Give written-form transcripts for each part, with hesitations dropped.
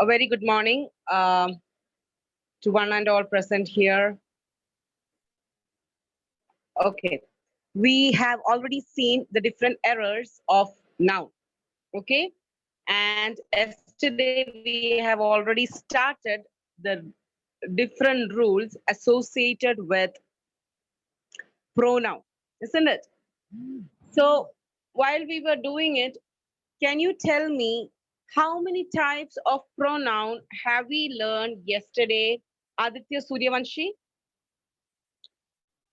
A very good morning to one and all present here. Okay, we have already seen the different errors of noun. Okay, and yesterday we have already started the different rules associated with pronoun, isn't it? So while we were doing it, can you tell me how many types of pronoun have we learned yesterday? Aditya Suryavanshi,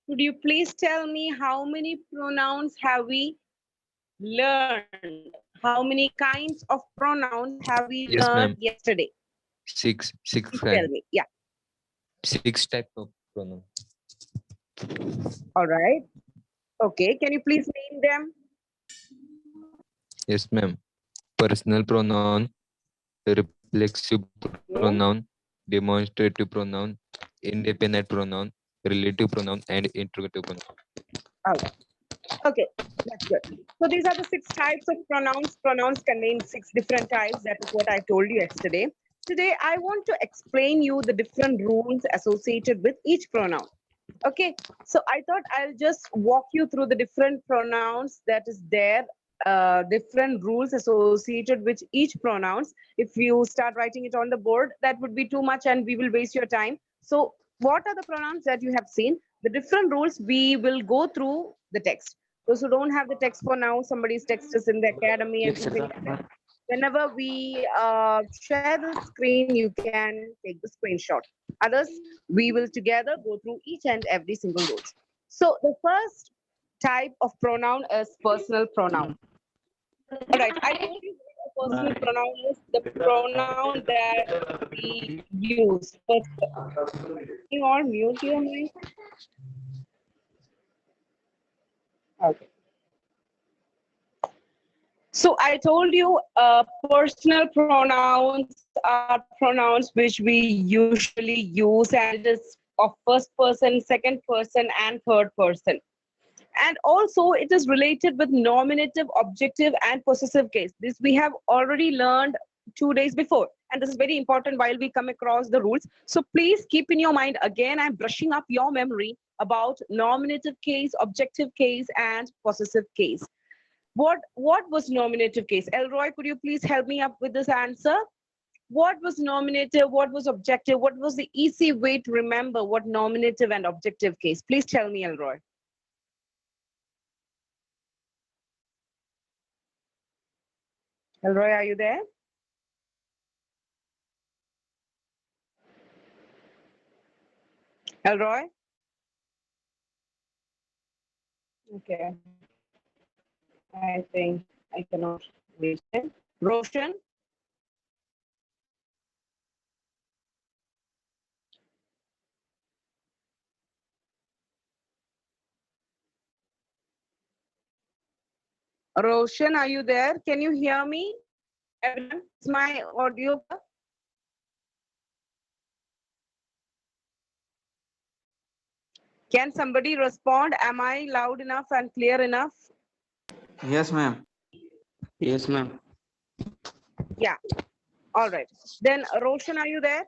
could you please tell me how many pronouns have we learned? How many kinds of pronouns have we learned Yes, ma'am. yesterday? Six Please tell kind. me. Yeah. Six type of pronoun. All right. Okay. Can you please name them? Yes, ma'am. Personal pronoun, reflexive pronoun, No. demonstrative pronoun, independent pronoun, relative pronoun, and interrogative pronoun. All right. Okay. That's good. So these are the six types of pronouns. Pronouns contain six different types. That is what I told you yesterday. Today, I want to explain you the different rules associated with each pronoun. Okay, so I thought I'll just walk you through the different pronouns that is there, different rules associated with each pronouns. If you start writing it on the board, that would be too much and we will waste your time. So what are the pronouns that you have seen? The different rules, we will go through the text. Those who don't have the text for now, somebody's text is in the academy and something like that. Whenever we share the screen, you can take the screenshot. Others, we will together go through each and every single rules. So the first type of pronoun is personal pronoun. All right, I told you what a personal pronoun is. The pronoun that we use. Can you all mute your mic? Okay. So I told you personal pronouns are pronouns which we usually use, and it is of first person, second person, and third person. And also it is related with nominative, objective, and possessive case. This we have already learned 2 days before. And this is very important while we come across the rules. So please keep in your mind, again, I'm brushing up your memory about nominative case, objective case, and possessive case. What was nominative case? Elroy, could you please help me up with this answer? What was nominative? What was objective? What was the easy way to remember what nominative and objective case? Please tell me, Elroy. Elroy, are you there? Elroy? Okay. I think I cannot reach him. Roshan? Roshan, are you there? Can you hear me? Everyone, is my audio clear? Can somebody respond? Am I loud enough and clear enough? Yes, ma'am. Yes, ma'am. Yeah. All right. Then Roshan, are you there?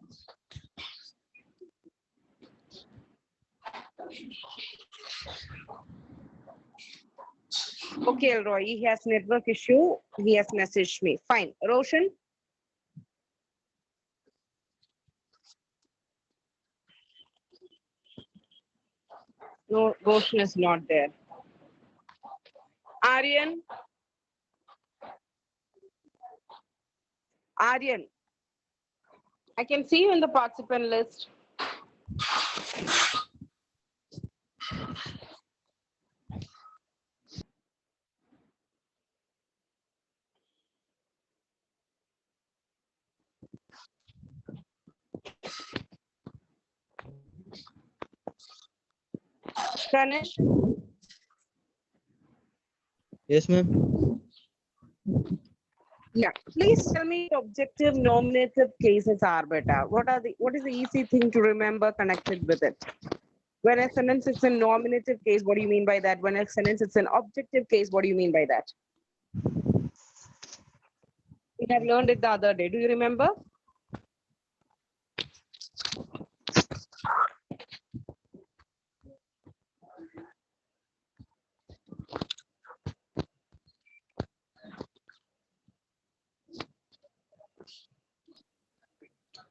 Okay, Elroy, he has network issue. He has messaged me. Fine. Roshan? No, Roshan is not there. Aryan? Aryan, I can see you in the participant list. Ganesh? Yes, ma'am. Yeah. Please tell me objective nominative cases are better. What is the easy thing to remember connected with it? When a sentence is in nominative case, what do you mean by that? When a sentence is an objective case, what do you mean by that? We have learned it the other day. Do you remember?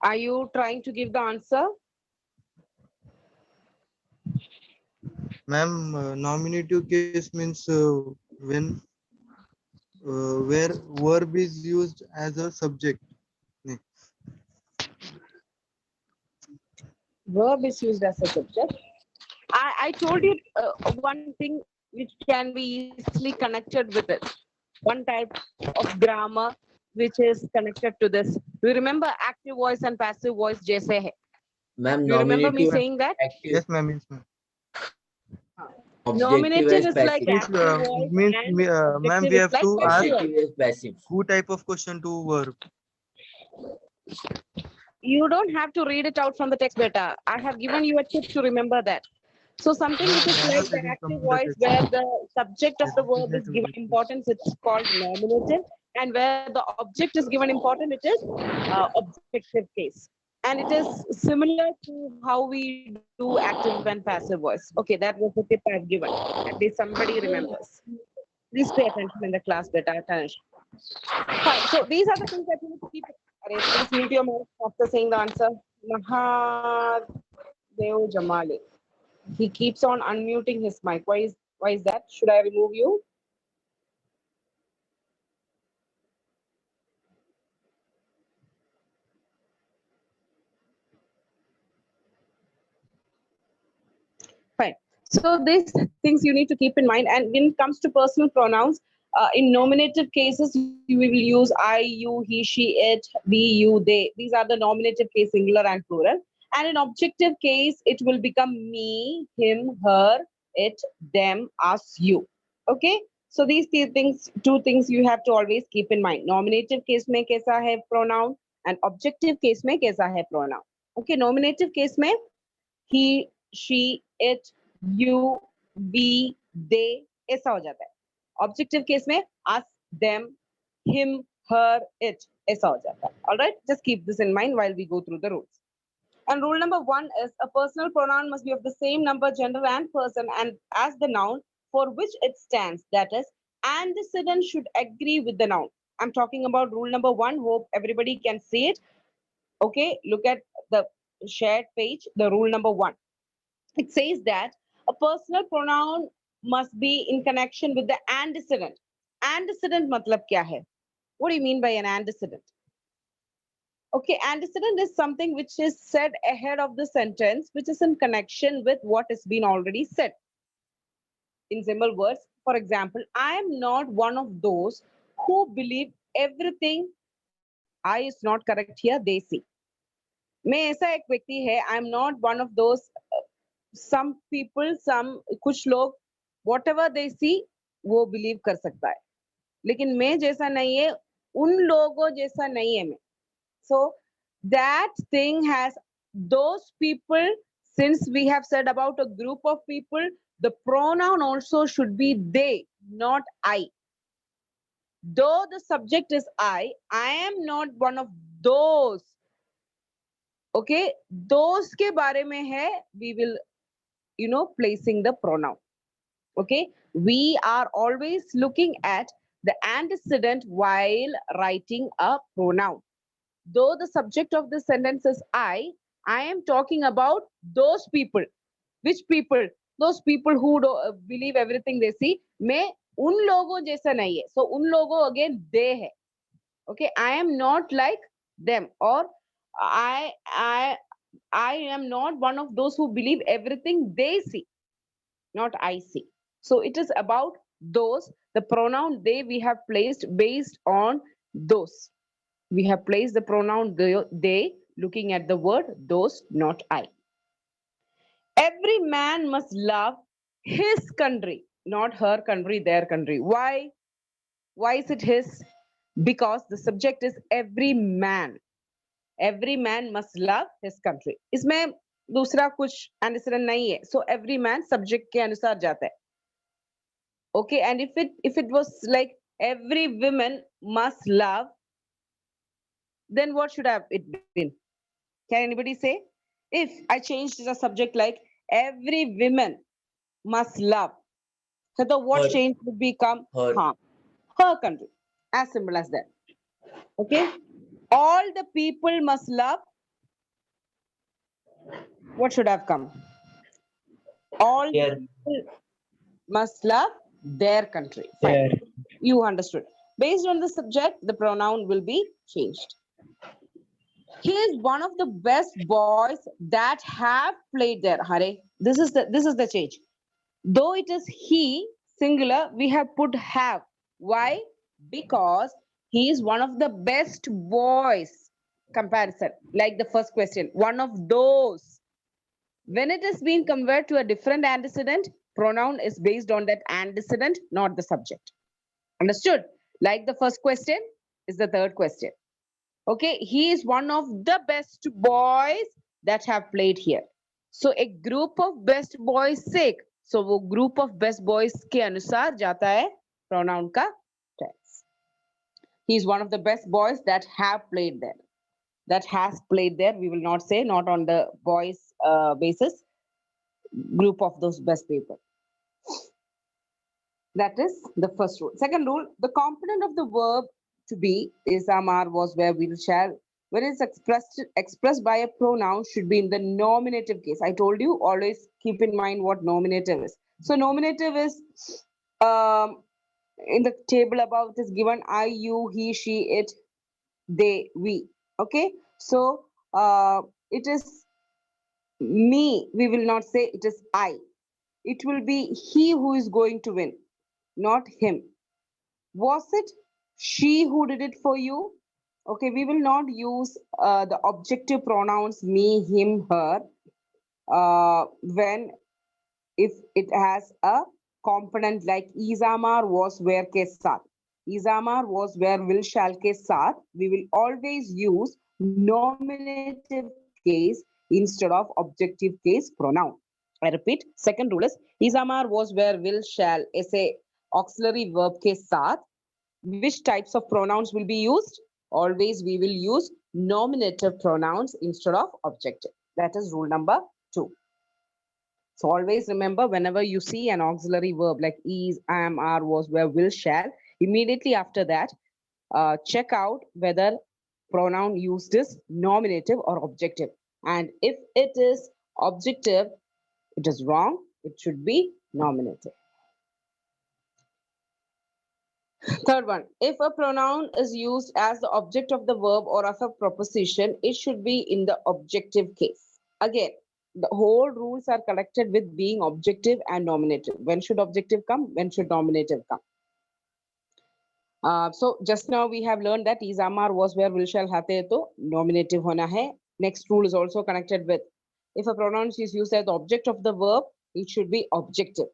Are you trying to give the answer? Ma'am, nominative case means when where verb is used as a subject. Nee. Verb is used as a subject. I told you one thing which can be easily connected with it. One type of grammar which is connected to this. Do you remember active voice and passive voice? Jaise hai. Ma'am, Do you remember me nominative and saying that? active, Yes, ma'am. Yes, ma'am. objective Nominative as is like passive, Means, active voice and ma'am, objective we is have like to ask passive voice. objective as passive. who type of question to verb. You don't have to read it out from the text, beta. I have given you a tip to remember that. So something which is I'm like not the reading active from the voice text. where the subject of Yes, the it is verb is not given reading. importance, it's called nominative. And where the object is given importance, it is objective case. And it is similar to how we do active and passive voice. Okay, that was the tip I've given. At least somebody remembers. Please pay attention in the class, beta. Tanish. Fine. So these are the things that you need to keep. Array, please mute your mouth after saying the answer. Mahadev Jamali. He keeps on unmuting his mic. Why is that? Should I remove you? Fine. So these things you need to keep in mind. And when it comes to personal pronouns, in nominative cases, you will use I, you, he, she, it, we, you, they. These are the nominative case, singular and plural. And in objective case, it will become me, him, her, it, them, us, you. Okay. So these two things you have to always keep in mind. Nominative case में कैसा है pronoun and objective case में कैसा है pronoun. Okay. Nominative case में he, she, it, you, we, they ऐसा हो जाता है. Objective case में us, them, him, her, it ऐसा हो जाता है. All right, just keep this in mind while we go through the rules. And rule number 1 is a personal pronoun must be of the same number, gender, and person, and as the noun for which it stands. That is, antecedent should agree with the noun. I'm talking about rule number 1. Hope everybody can see it. Okay, look at the shared page, the rule number 1. It says that a personal pronoun must be in connection with the antecedent. Antecedent matlab kya hai? What do you mean by an antecedent? Okay, antecedent is something which is said ahead of the sentence, which is in connection with what has been already said. In simple words, for example, I am not one of those who believe everything I is not correct here, they see. मैं ऐसा एक व्यक्ति है, I am not one of those some people, कुछ लोग whatever they see वो believe कर सकता है, लेकिन मैं जैसा नहीं है, उन लोगों जैसा नहीं है मैं. So that thing has those people, since we have said about a group of people, the pronoun also should be they, not I. Though the subject is I am not one of those. Okay, those के बारे में है, we will, placing the pronoun. Okay, we are always looking at the antecedent while writing a pronoun. Though the subject of the sentence is I am talking about those people. Which people? Those people who believe everything they see. मैं उन लोगों जैसा नहीं है. So उन लोगों again they है. Okay, I am not like them, or I am not one of those who believe everything they see, not I see. So it is about those. The pronoun they we have placed based on those. We have placed the pronoun they looking at the word those, not I. Every man must love his country, not her country, their country. Why? Why is it his? Because the subject is every man. Every man must love his country. इसमें दूसरा कुछ antecedent नहीं है. So every man subject के अनुसार जाता है. Okay, and if it was like every woman must love, then what should have it been? Can anybody say? If I changed the subject like every woman must love, so the what Her. change would become Her. her country. As simple as that. Okay. All the people must love. What should have come? All the Their. people must love their country. Fine. Their. You understood. Based on the subject, the pronoun will be changed. He is one of the best boys that have played there. Hare, this is the change. Though it is he singular, we have put have. Why? Because he is one of the best boys. Comparison, like the first question, one of those. When it is being converted to a different antecedent, pronoun is based on that antecedent, not the subject. Understood? Like the first question is the third question. Okay, he is one of the best boys that have played here. So a group of best boys sake. So वो group of best boys के अनुसार जाता है pronoun का tense. He is one of the best boys that have played there. That has played there. We will not say, not on the boys basis. Group of those best people. That is the first rule. Second rule, the component of the verb to be is amar, was, where, will, shall. When it's expressed by a pronoun, should be in the nominative case. I told you, always keep in mind what nominative is. So nominative is in the table above, it is given I, you, he, she, it, they, we. Okay, so it is me. We will not say it is I. It will be he who is going to win, not him. Was it she who did it for you? Okay, we will not use the objective pronouns me, him, her when if it has a component like Izamar was where ke saath. Izamar was where will shall ke saath. We will always use nominative case instead of objective case pronoun. I repeat, second rule is Izamar was where will shall ऐसे auxiliary verb के साथ. Which types of pronouns will be used? Always we will use nominative pronouns instead of objective. That is rule number 2. So always remember, whenever you see an auxiliary verb like is, am, are, was, were, will, shall, immediately after that, check out whether pronoun used is nominative or objective. And if it is objective, it is wrong. It should be nominative. Third one, if a pronoun is used as the object of the verb or of a proposition, it should be in the objective case. Again, the whole rules are connected with being objective and nominative. When should objective come? When should nominative come? So just now we have learned that is, amar, was, where, will, shall, hate to nominative hona hai. Next rule is also connected with if a pronoun is used as the object of the verb, it should be objective.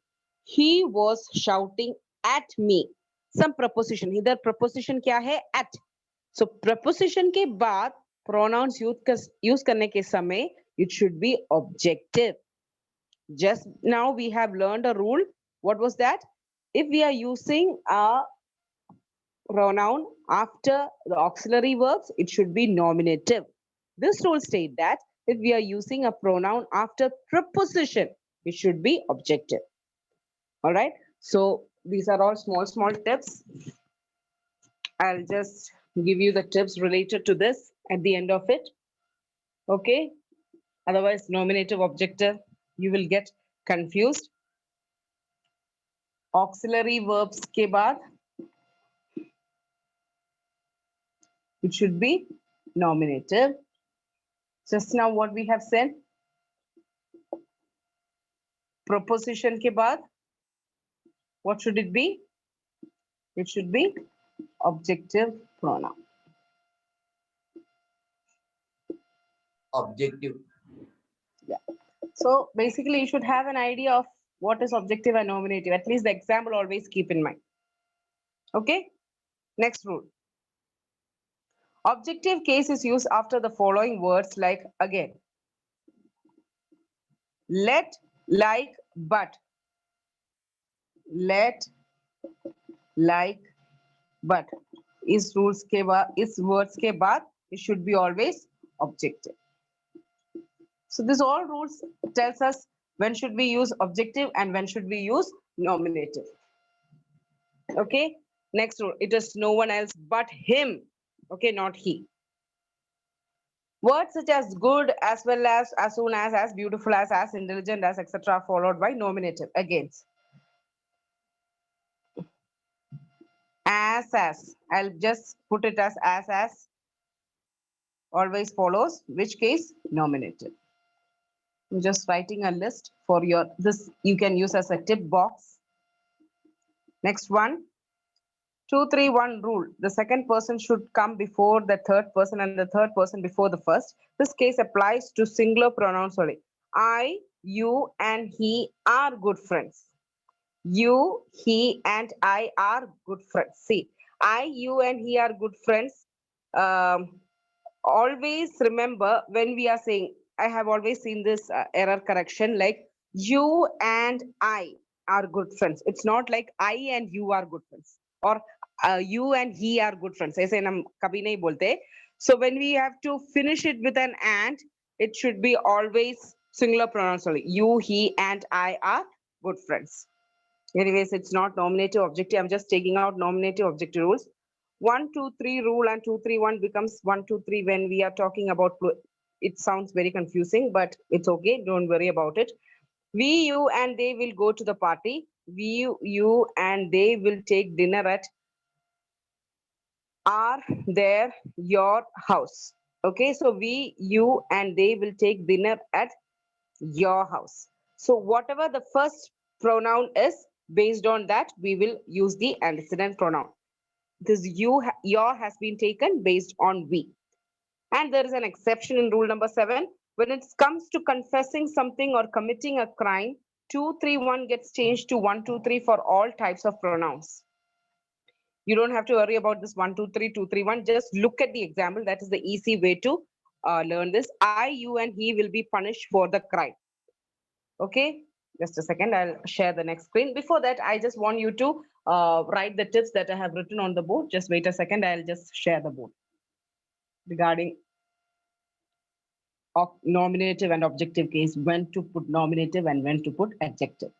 He was shouting at me. Some preposition. Either preposition क्या है? At. So preposition के बाद pronouns use करने के समय it should be objective. Just now we have learned a rule. What was that? If we are using a pronoun after the auxiliary verbs, it should be nominative. This rule states that if we are using a pronoun after preposition, it should be objective. All right. So these are all small tips. I'll just give you the tips related to this at the end of it. Okay. Otherwise, nominative, objective, you will get confused. Auxiliary verbs के बाद it should be nominative. Just now what we have said. Preposition के बाद what should it be? It should be objective pronoun. Objective. Yeah. So basically, you should have an idea of what is objective and nominative. At least the example always keep in mind. Okay. Next rule. Objective case is used after the following words like again. Let, like, but. Let, like, but. Is rules के बाद, is words के बाद, it should be always objective. So this all rules tells us when should we use objective and when should we use nominative. Okay, next rule, it is no one else but him. Okay, not he. Words such as good, as well as soon as beautiful as intelligent as, etc. are followed by nominative. Again, as. I'll just put it as always follows, which case nominative. I'm just writing a list for your, this you can use as a tip box. Next one, 2-3-1 rule. The second person should come before the third person and the third person before the first. This case applies to singular pronouns only. I, you, and he are good friends. You, he, and I are good friends. See, I, you, and he are good friends. Always remember when we are saying, I have always seen this error correction like you and I are good friends. It's not like I and you are good friends or you and he are good friends. ऐसे हम कभी नहीं बोलते. So when we have to finish it with an and, it should be always singular pronouns only. You, he, and I are good friends. Anyways, it's not nominative objective. I'm just taking out nominative objective rules. 1-2-3 rule and 2-3-1 becomes 1-2-3 when we are talking about. It sounds very confusing, but it's okay. Don't worry about it. We, you, and they will go to the party. We, you, and they will take dinner at are there your house. Okay, so we, you, and they will take dinner at your house. So whatever the first pronoun is, based on that, we will use the antecedent pronoun. This your has been taken based on we. And there is an exception in rule number 7. When it comes to confessing something or committing a crime, 2-3-1 gets changed to 1-2-3 for all types of pronouns. You don't have to worry about this 1-2-3, 2-3-1. Just look at the example. That is the easy way to learn this. I, you, and he will be punished for the crime. Okay, just a second. I'll share the next screen. Before that, I just want you to write the tips that I have written on the board. Just wait a second. I'll just share the board regarding nominative and objective case, when to put nominative and when to put adjective.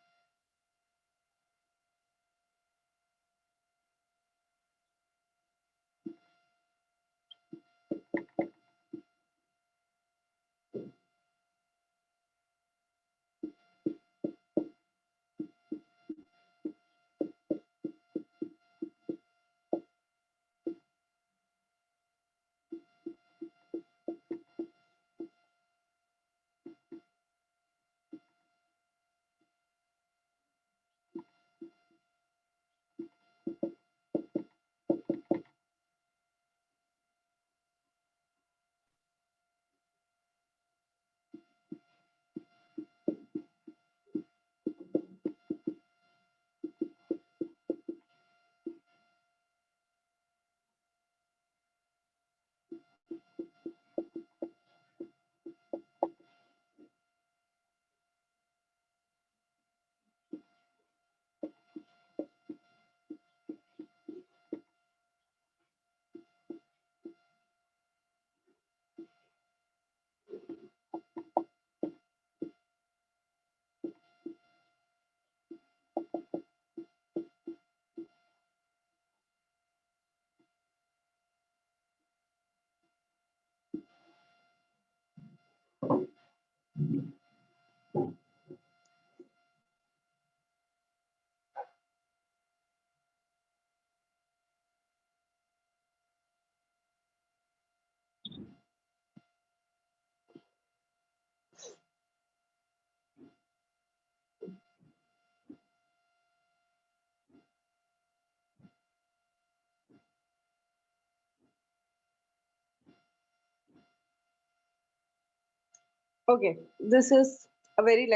Okay, this is a very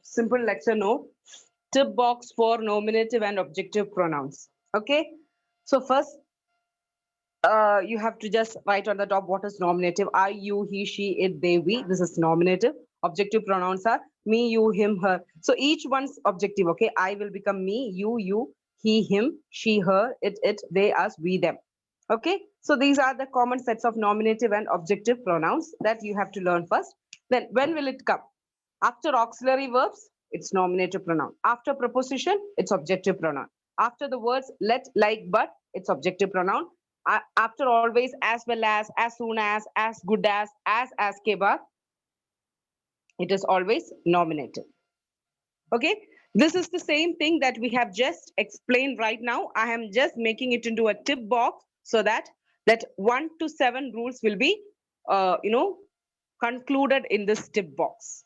simple lecture note. Tip box for nominative and objective pronouns. Okay, so first, you have to just write on the top what is nominative. I, you, he, she, it, they, we. This is nominative. Objective pronouns are me, you, him, her. So each one's objective. Okay, I will become me, you, he, him, she, her, it, they, us, we, them. Okay, so these are the common sets of nominative and objective pronouns that you have to learn first. Then when will it come? After auxiliary verbs, it's nominative pronoun. After preposition, it's objective pronoun. After the words let, like, but, it's objective pronoun. After always, as well as soon as good as के बाद, it is always nominative. Okay, this is the same thing that we have just explained right now. I am just making it into a tip box so that 1 to 7 rules will be concluded in this tip box.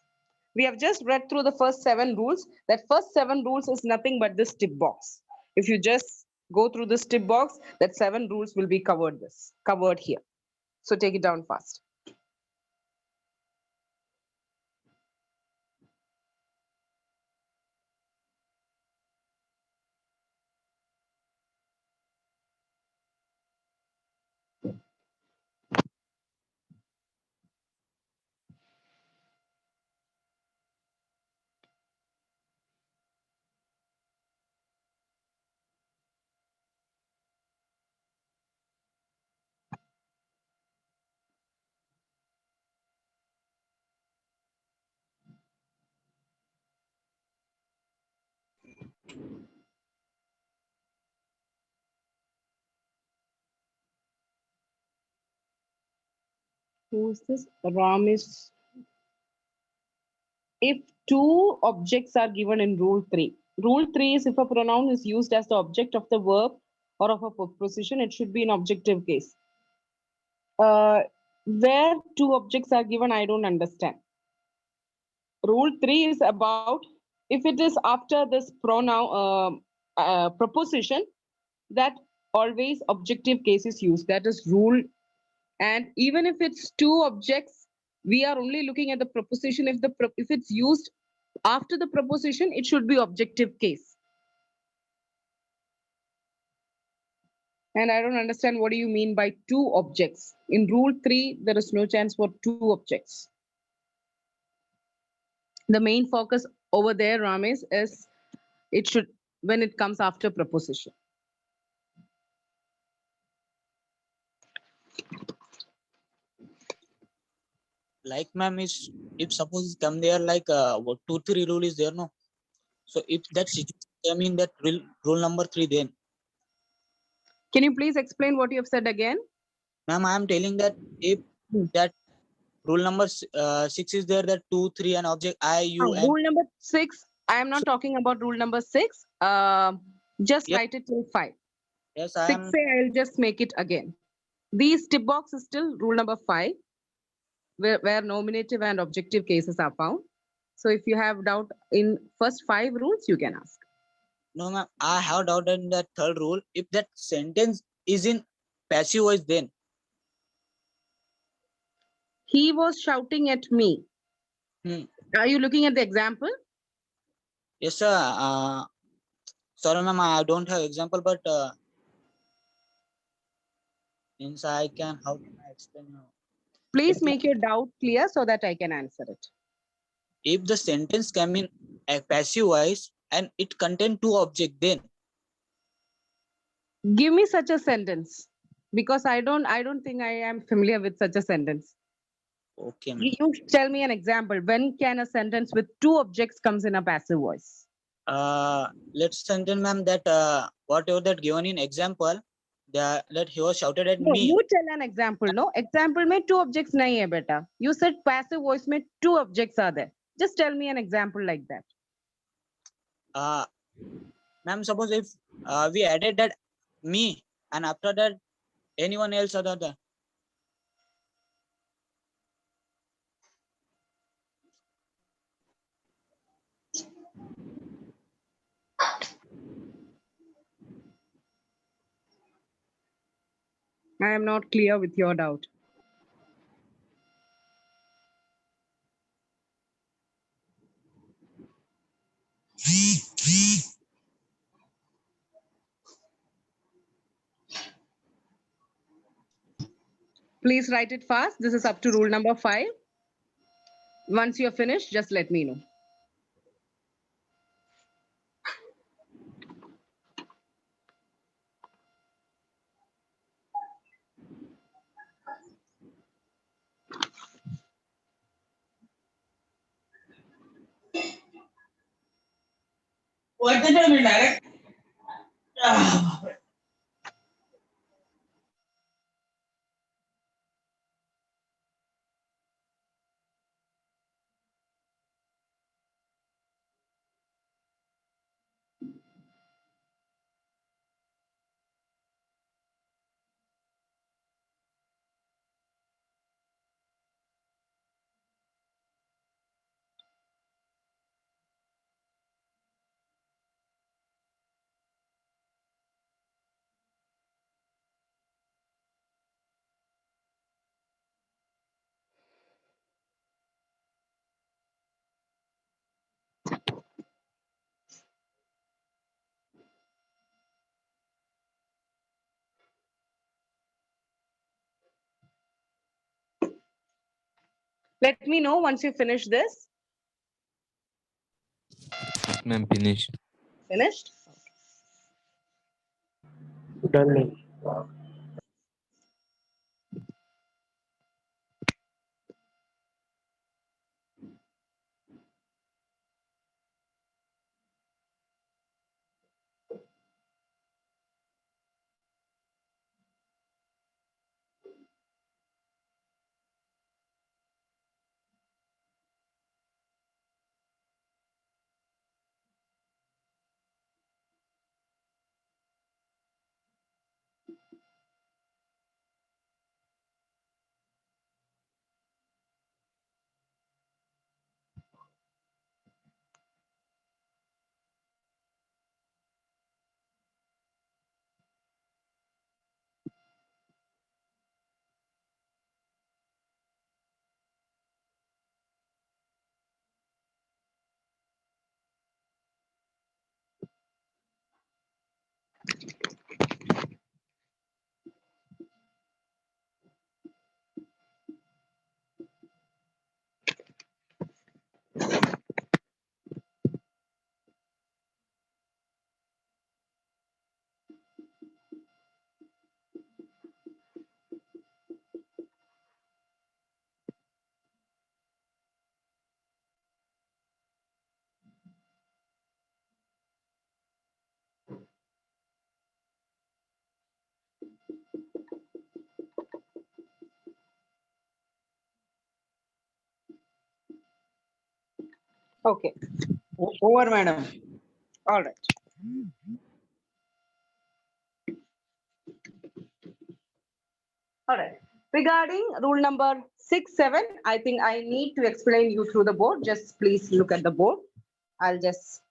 We have just read through the first 7 rules. That first 7 rules is nothing but this tip box. If you just go through this tip box, that 7 rules will be covered here. So take it down fast. Who is this? Ramesh. If two objects are given in rule 3 is if a pronoun is used as the object of the verb or of a preposition, it should be an objective case. Where two objects are given, I don't understand. Rule 3 is about if it is after this pronoun preposition, that always objective case is used. That is rule. And even if it's two objects, we are only looking at the preposition. If it's used after the preposition, it should be objective case. And I don't understand what do you mean by two objects. In rule 3, there is no chance for two objects. The main focus over there, Ramesh, is it should when it comes after preposition. Like ma'am, is if suppose come there like what 2-3 rule is there, no? So if that situation came in that rule number 3, then Can you please explain what you have said again? ma'am, I am telling that if that rule number 6 is there, that 2, 3 and object I, you and Rule number 6. I am not talking about rule number 6. Just Yes. write it till 5. yes, I 6 am. say I'll just make it again. These tip box is still rule number 5, where nominative and objective cases are found. So if you have doubt in first 5 rules, you can ask. No ma'am, I have doubt in that third rule. If that sentence is in passive voice, then He was shouting at me. Hmm. Are you looking at the example? yes sir. Sorry ma'am, I don't have example, but means I can, how can I explain you? Please If, make your doubt clear so that I can answer it. if the sentence came in a passive voice and it contain two objects, then Give me such a sentence, because I don't think I am familiar with such a sentence. okay ma'am. You tell me an example. When can a sentence with two objects comes in a passive voice? Let's sentence ma'am that whatever that given in example, that he was shouted at No, me. you tell an example. No, example में two objects नहीं है बेटा. You said passive voice में two objects are there. Just tell me an example like that. Ma'am, suppose if we added that me and after that anyone else other than I am not clear with your doubt. Please write it fast. This is up to rule number 5. Once you're finished, just let me know. Let me know once you finish this. Ma'am, finished. Finished? Done, ma'am. Okay. Over, madam. All right. All right. Regarding rule number 6, 7, I think I need to explain you through the board. Just please look at the board. I'll just.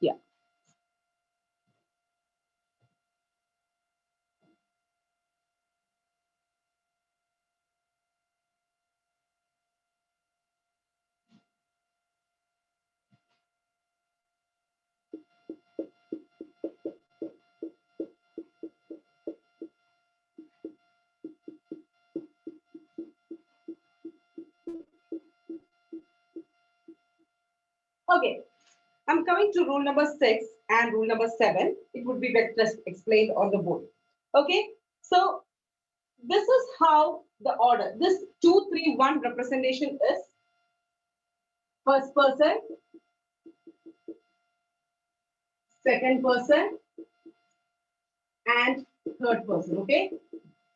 Yeah. Okay. I'm coming to rule number 6 and rule number 7. It would be better explained on the board. Okay. So this is how the order, this 2, 3, 1 representation is. First person, second person, and third person. Okay.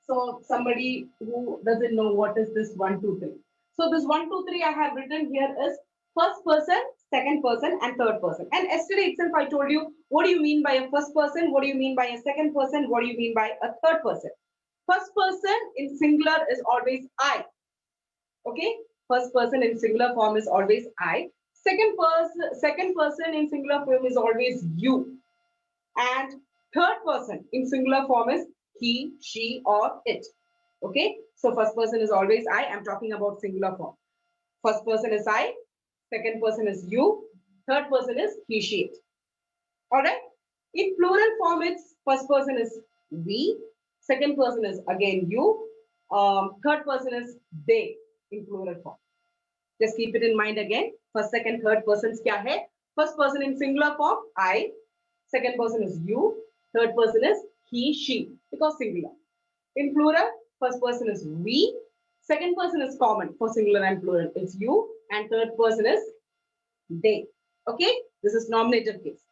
So somebody who doesn't know what is this 1, 2, 3. So this 1, 2, 3 I have written here is first person, second person, and third person. And yesterday itself I told you, what do you mean by a first person? What do you mean by a second person? What do you mean by a third person? First person in singular is always I. Okay, first person in singular form is always I. Second person in singular form is always you. And third person in singular form is he, she, or it. Okay, so first person is always I. I'm talking about singular form. First person is I, second person is you, third person is he, she, it. All right. In plural form, it's first person is we, second person is again you, third person is they in plural form. Just keep it in mind again. First, second, third persons kya hai? First person in singular form, I. Second person is you. Third person is he, she, because singular. In plural, first person is we. Second person is common for singular and plural. It's you. And third person is they. Okay? This is nominative case.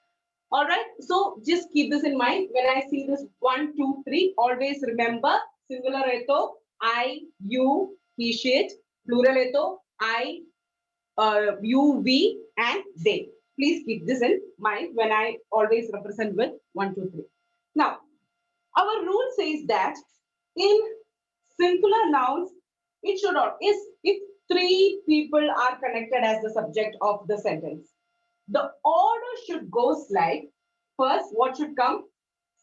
All right. So just keep this in mind. When I see this 1, 2, 3, always remember singular hai to I, you, he, she, it. Plural hai to I, you, we, and they. Please keep this in mind when I always represent with 1, 2, 3. Now, our rule says that in singular nouns, it should not is if 3 people are connected as the subject of the sentence. The order should go like first, what should come?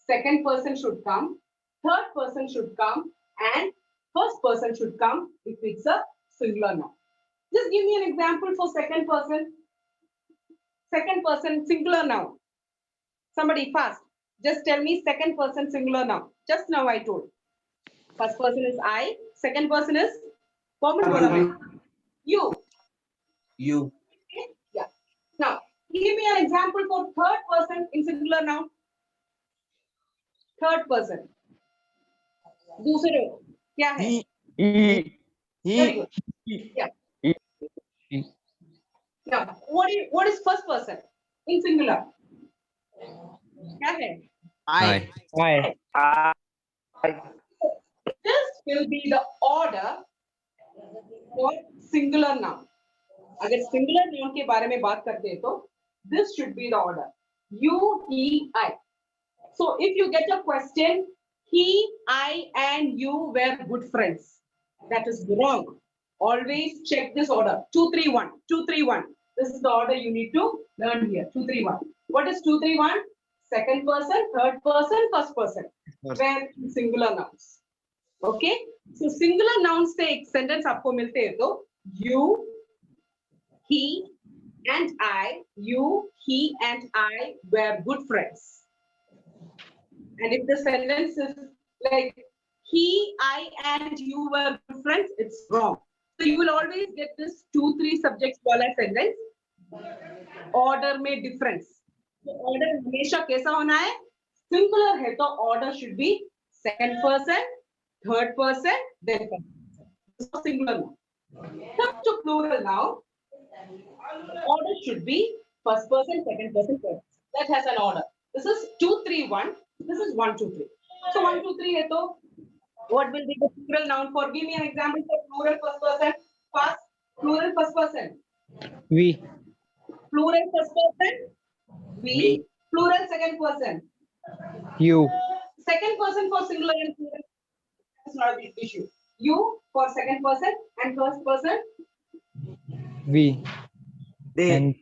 Second person should come, third person should come, and first person should come if it's a singular noun. Just give me an example for second person. Second person singular noun. Somebody fast. Just tell me second person singular noun. Just now I told. First person is I. Second person is common. You. You. Okay? Yeah. Now, give me an example for third person in singular noun. Third person. दूसरे क्या है? Very good. Yeah. Now, what is first person in singular? क्या है? I. This will be the order for singular noun. अगर singular noun के बारे में बात करते हैं तो this should be the order. You, he, I. So if you get a question, he, I, and you were good friends. That is wrong. Always check this order. 2, 3, 1. 2, 3, 1. This is the order you need to learn here. 2, 3, 1. What is 2, 3, 1? Second person, third person, first person. Where singular nouns. Okay? So singular nouns से एक sentence आपको मिलते हैं तो you, he, and I, you, he, and I were good friends. And if the sentence is like he, I, and you were good friends, it's wrong. So you will always get this 2, 3 subjects वाला sentence. Order में difference. So order हमेशा कैसा होना है? Singular है तो order should be second person, third person, then first person. This is singular now. Come to plural now. Order should be first person, second person, third person. That has an order. This is 2, 3, 1. This is 1, 2, 3. So 1, 2, 3 है तो what will be the plural noun for? Give me an example for plural first person. First, plural first person. We. Plural first person. We. Plural second person. You. Second person for singular and plural is not a big issue. You for second person and first person. We. They. And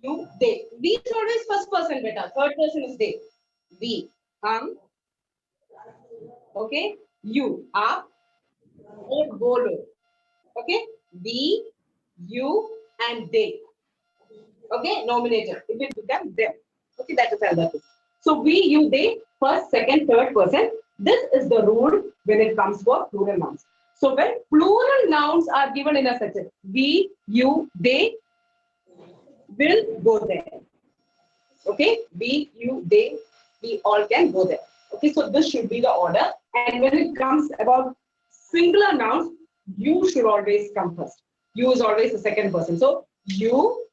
You, they. We is always first person, beta. Third person is they. We. Okay. You. Aap. Or bolo. Okay. We, you, and they. Okay. Nominator. If it becomes them. Okay. That is another thing. So we, you, they. First, second, third person. This is the rule when it comes for plural nouns. So when plural nouns are given in a sentence, we, you, they will go there. Okay, we, you, they, we all can go there. Okay, so this should be the order. And when it comes about singular nouns, you should always come first. You is always the second person. So you,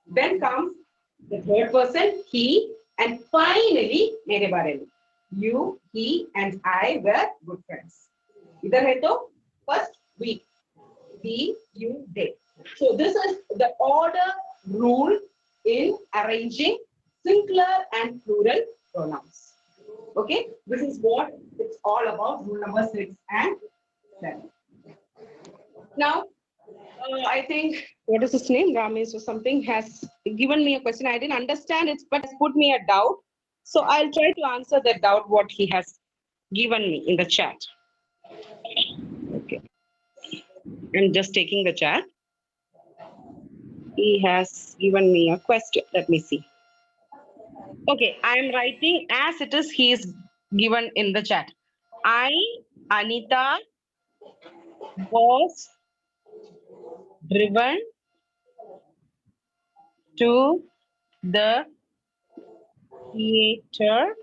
then comes the third person, he, and finally, mere bare mein. you, he, and I were good friends. Either hai to first we, you, they. So this is the order rule in arranging singular and plural pronouns. Okay, this is what it's all about. Rule number 6 and 7. Now, I think what is his name? Ramesh or something has given me a question. I didn't understand it, but has put me a doubt. So I'll try to answer that doubt what he has given me in the chat. Okay. I'm just taking the chat. He has given me a question. Let me see. Okay, I am writing as it is. He is given in the chat. I, Anita, was driven to the theater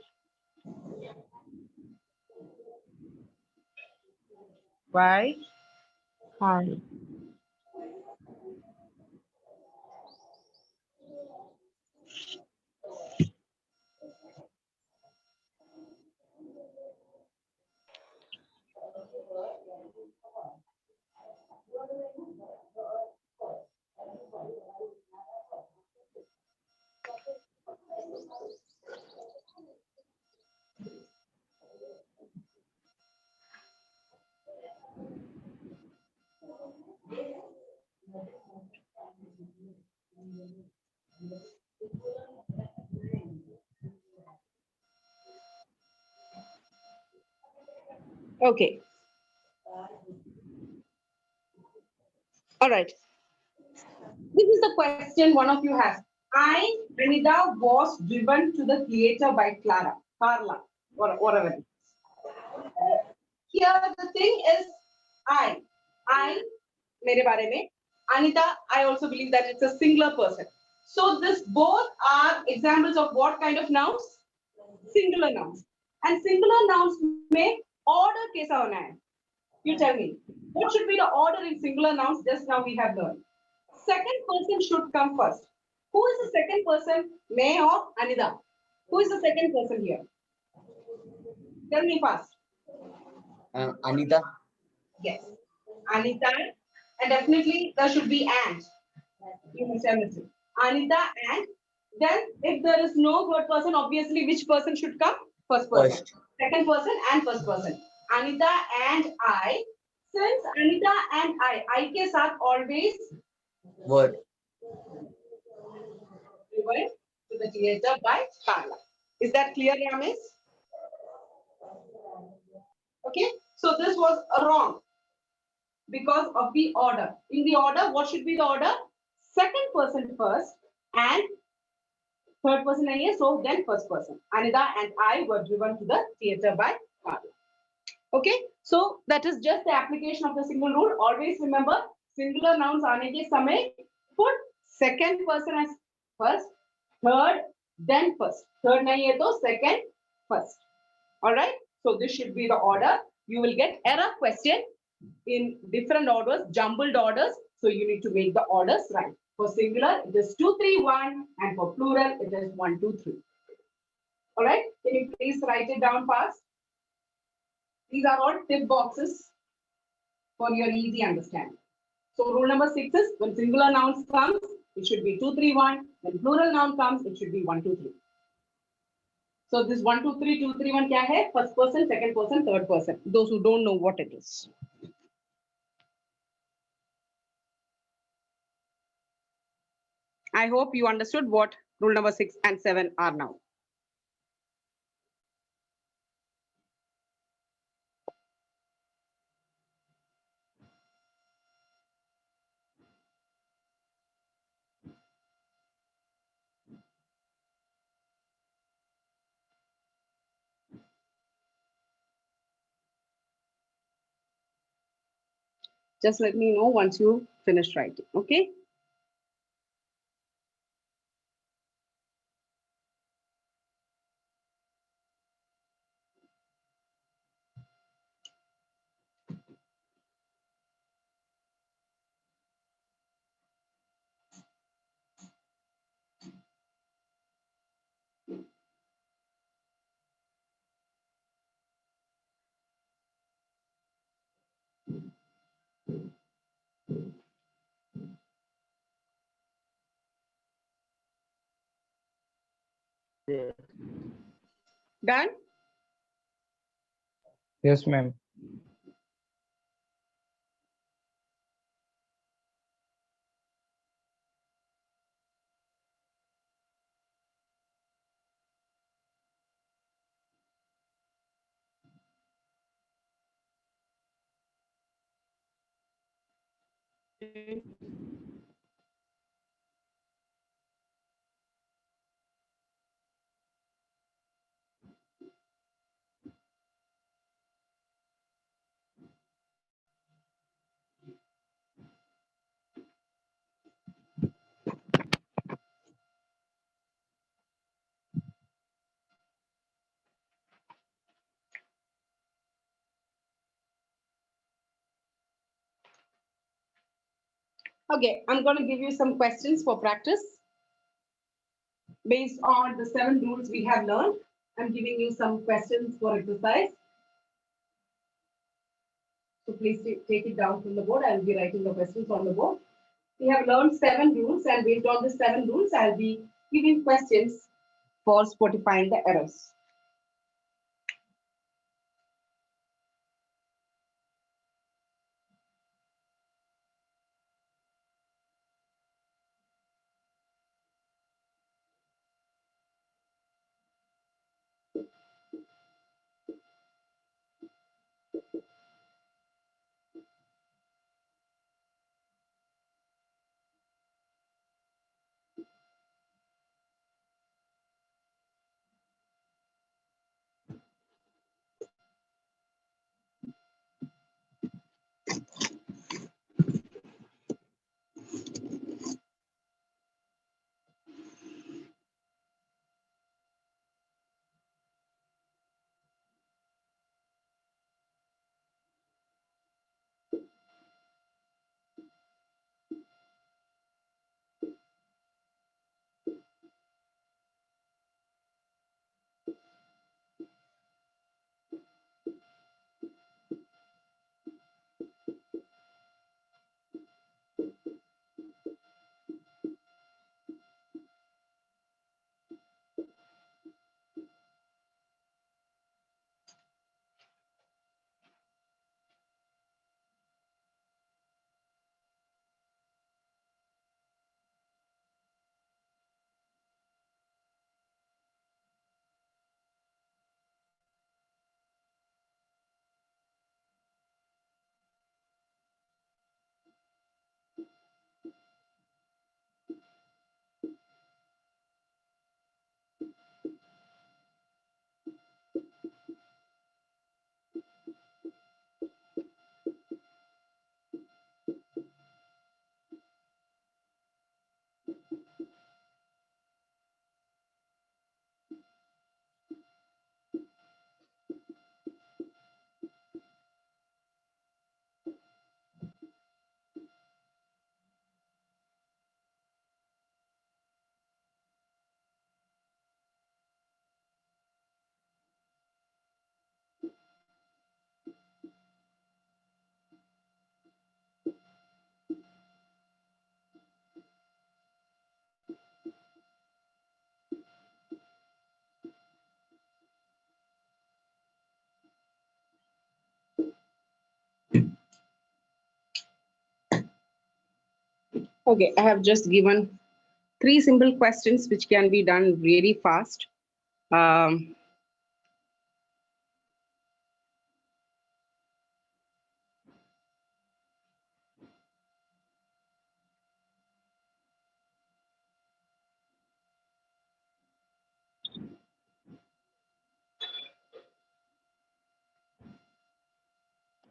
by car. Okay. All right. This is the question one of you has. I, Anita, was driven to the theater by Carla, or whatever it is. Here the thing is I, मेरे बारे में, Anita, I also believe that it's a singular person. So this both are examples of what kind of nouns? Singular nouns. And singular nouns में order कैसा होना है? You tell me. What should be the order in singular nouns? Just now we have learned. Second person should come first. Who is the second person? May or Anida? Who is the second person here? Tell me fast. Anita. Yes. Anita. And definitely there should be and. You must have listened. Anita and. Then if there is no third person, obviously which person should come? First person. First. Second person and first person. Anita and I. Since Anita and I के साथ always Word. we went to the theater by Carla. Is that clear, Ramesh? Okay, so this was wrong because of the order. In the order, what should be the order? Second person first and third person nahi hai, so then first person. Anida and I were driven to the theater by Carla. Okay, so that is just the application of the single rule. Always remember, singular nouns aane ke samay, put second person as first, third, then first. Third nahi hai to second, first. All right, so this should be the order. You will get error question in different orders, jumbled orders. So you need to make the orders right. For singular, it is 2, 3, 1, and for plural, it is 1, 2, 3. All right, can you please write it down fast? These are all tip boxes for your easy understanding. So rule number 6 is when singular nouns comes, it should be 2, 3, 1. When plural noun comes, it should be 1, 2, 3. So this 1, 2, 3, 2, 3, 1 kya hai? First person, second person, third person. Those who don't know what it is. I hope you understood what rule number 6 and 7 are now. Just let me know once you finish writing, okay? Done? Yes, ma'am. Okay, I'm going to give you some questions for practice. Based on the 7 rules we have learned, I'm giving you some questions for exercise. So please take it down from the board. I'll be writing the questions on the board. We have learned 7 rules, and based on the 7 rules, I'll be giving questions for spotifying the errors. Okay, I have just given 3 simple questions which can be done really fast. Um,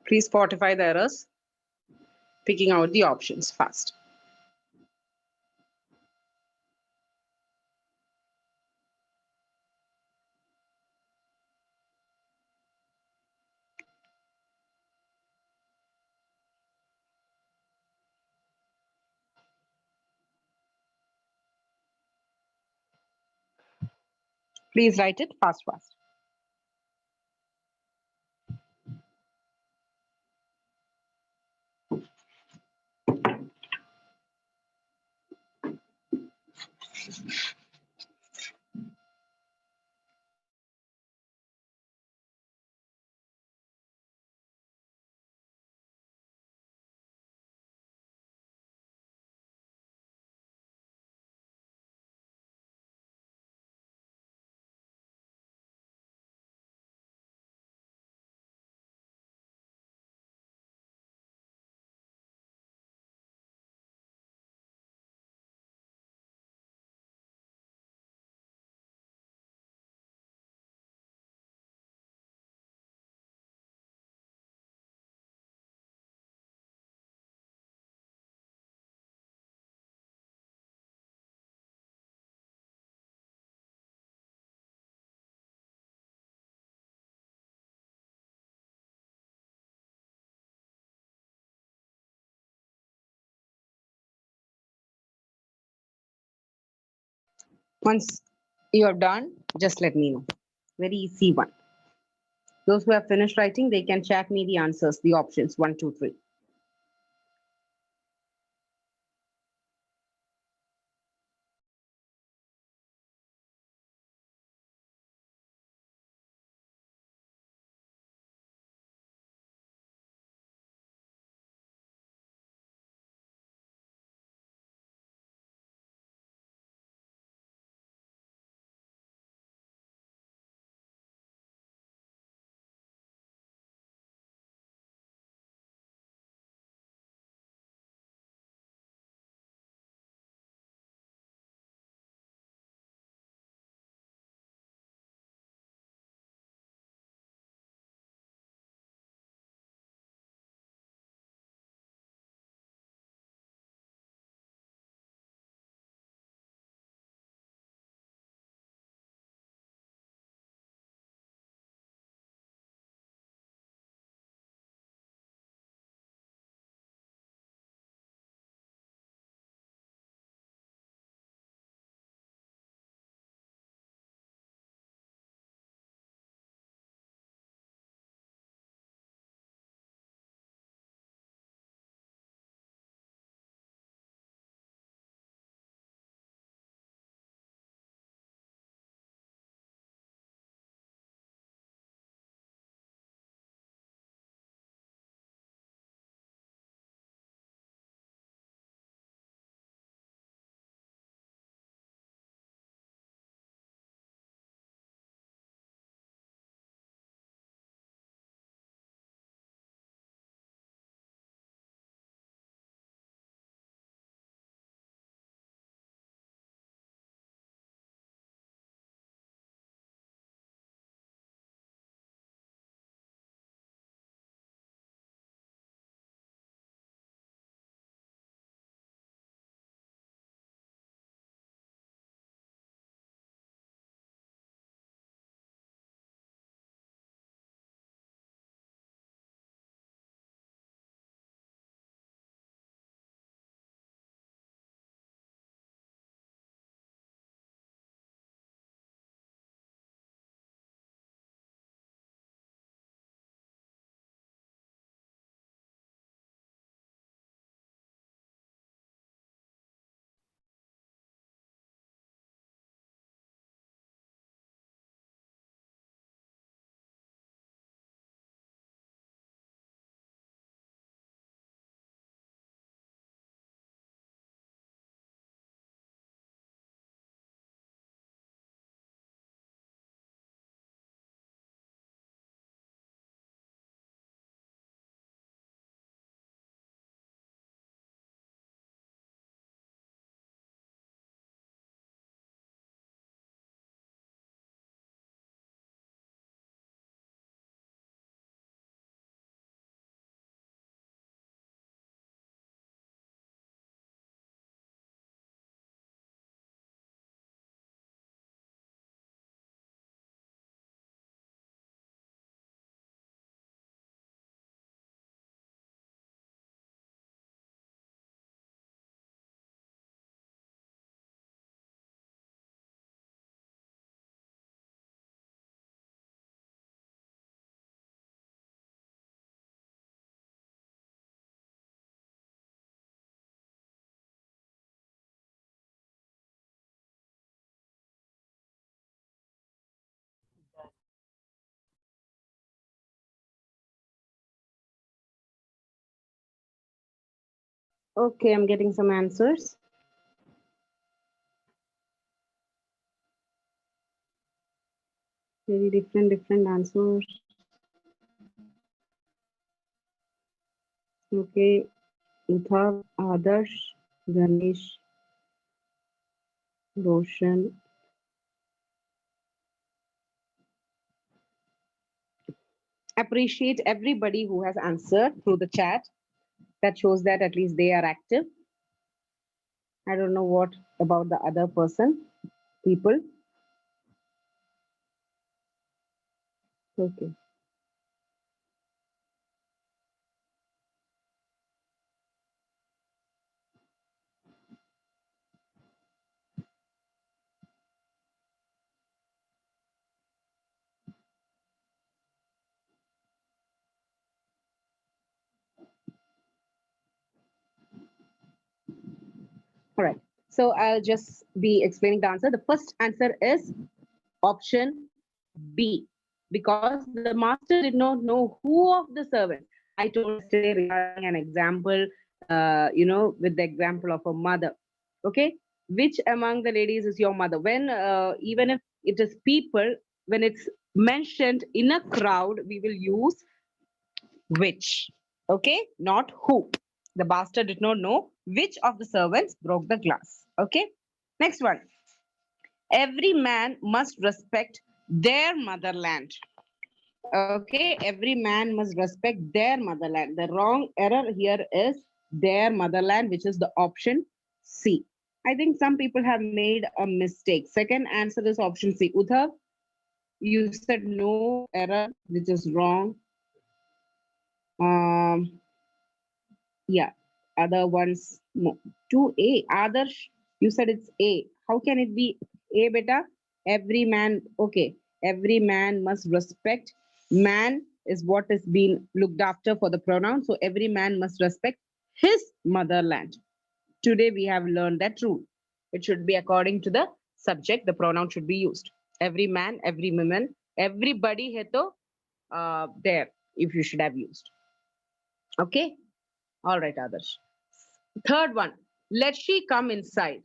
Please Spotify the errors, picking out the options fast. Please write it fast, fast. Once you are done, just let me know. Very easy one. Those who have finished writing, they can chat me the answers, the options 1, 2, 3. Okay, I'm getting some answers. Very different answers. Okay, Uthav, Adarsh, Ganesh, Roshan. Appreciate everybody who has answered through the chat. That shows that at least they are active. I don't know what about the other people. Okay. right. So I'll just be explaining the answer. The first answer is option B, because the master did not know who of the servants. I told yesterday regarding an example, with the example of a mother. Okay, which among the ladies is your mother? When even if it is people, when it's mentioned in a crowd, we will use which. Okay, not who. The bastard did not know which of the servants broke the glass. Okay, next one. Every man must respect their motherland. Okay, every man must respect their motherland. The wrong error here is their motherland, which is the option C. I think some people have made a mistake. Second answer is option C. Udhav, you said no error, which is wrong. Yeah, other ones, no. 2A. Adarsh, you said it's A. How can it be A, beta? Every man, okay. Every man must respect. Man is what is being looked after for the pronoun. So every man must respect his motherland. Today we have learned that rule. It should be according to the subject, the pronoun should be used. Every man, every woman, everybody hai to there, if you should have used. Okay. All right, Adarsh. Third one, let she come inside.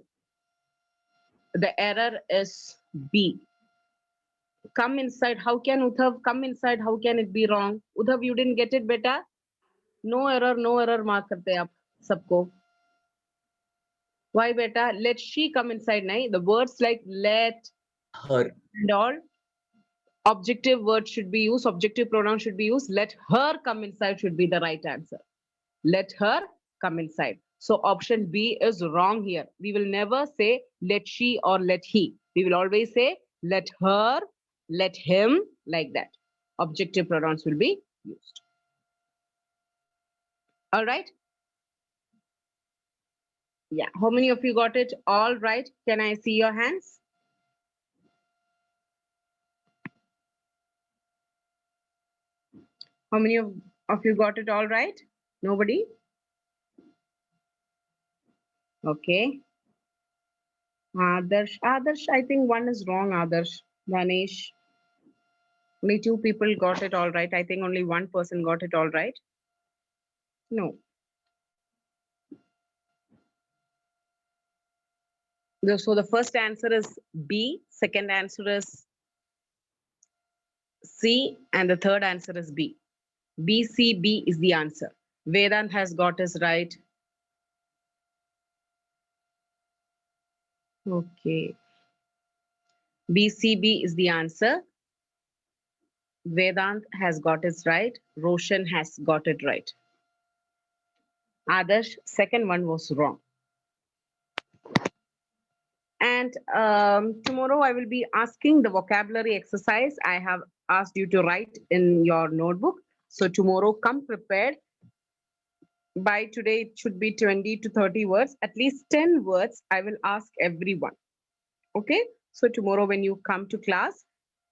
The error is B. Come inside. How can Udhav come inside? How can it be wrong? Udhav, you didn't get it, beta? No error mark karte aap sabko. Why, beta? Let she come inside, nahi? The words like let Her. and all, objective word should be used, objective pronoun should be used. Let her come inside should be the right answer. Let her come inside. So option B is wrong here. We will never say let she or let he. We will always say let her, let him, like that. Objective pronouns will be used. All right. Yeah. How many of you got it all right? Can I see your hands? How many of you got it all right? Nobody? Okay. Adarsh, I think one is wrong, Adarsh. Ganesh. Only 2 people got it all right. I think only 1 person got it all right. No. So the first answer is B, second answer is C, and the third answer is B. B, C, B is the answer. Vedant has got his right. Okay. B, C, B is the answer. Vedant has got his right. Roshan has got it right. Adarsh, second one was wrong. And tomorrow I will be asking the vocabulary exercise I have asked you to write in your notebook. So tomorrow come prepared. By today, it should be 20 to 30 words. At least 10 words I will ask everyone. Okay? So tomorrow when you come to class,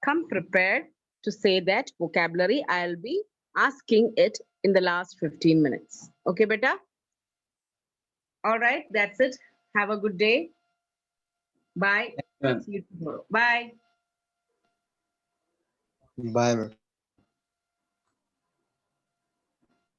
come prepared to say that vocabulary. I'll be asking it in the last 15 minutes. Okay, beta? All right, that's it. Have a good day. Bye. Ma'am. See you tomorrow. Bye. Bye, ma'am.